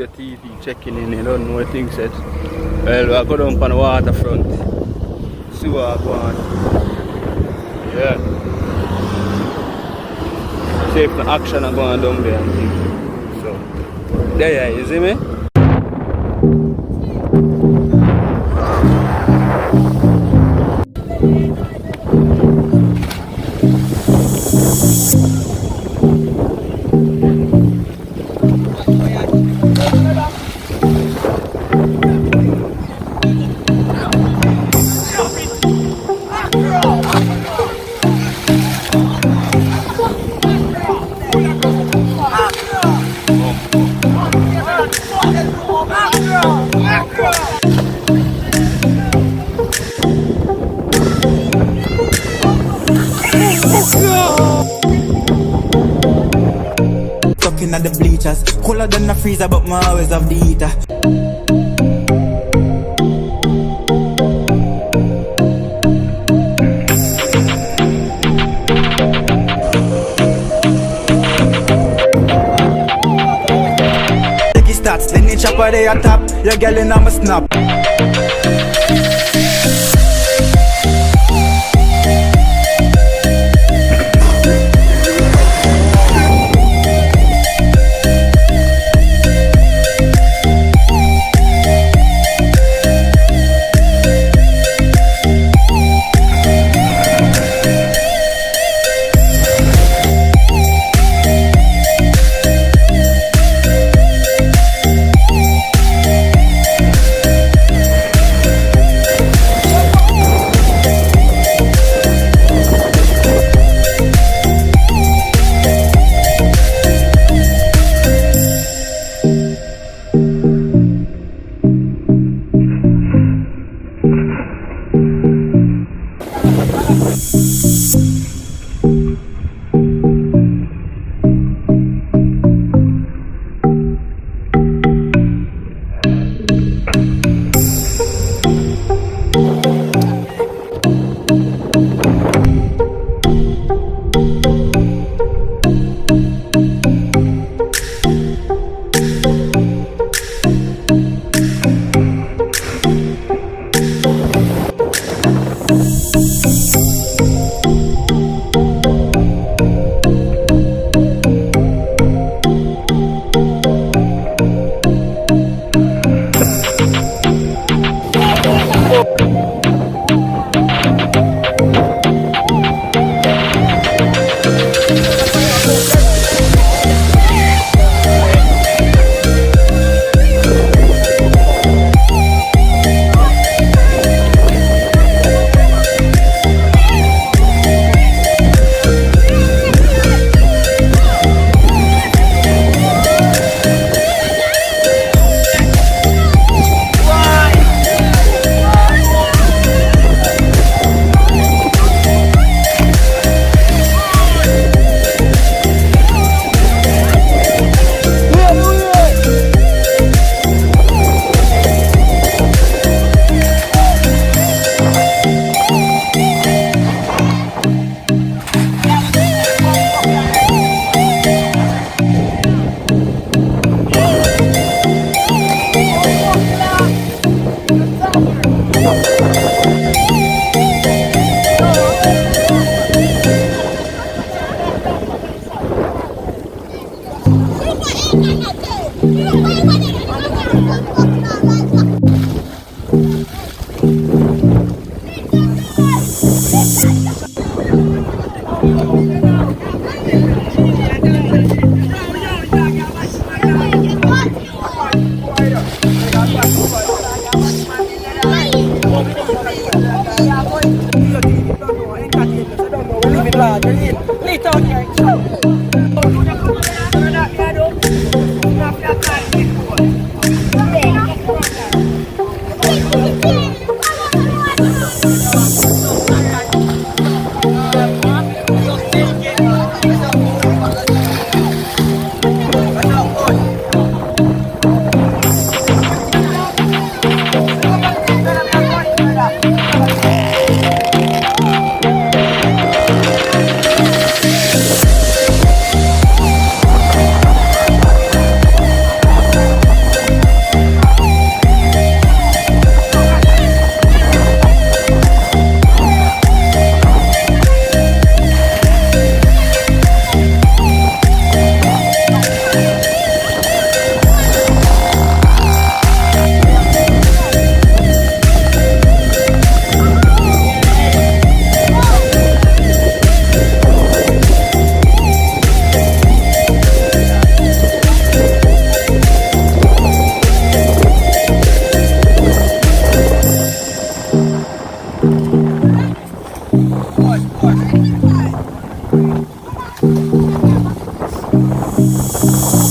your TV checking in, you don't know what things said. Well, we'll go down on the waterfront. See what I go on. Yeah. See if the action are going down there and things. So, there you see me? Talking at the bleachers, cooler than the freezer, but my always have the heater. Take his stats, then the chopper they a top. Your girl in a snap. Leave it out here. up.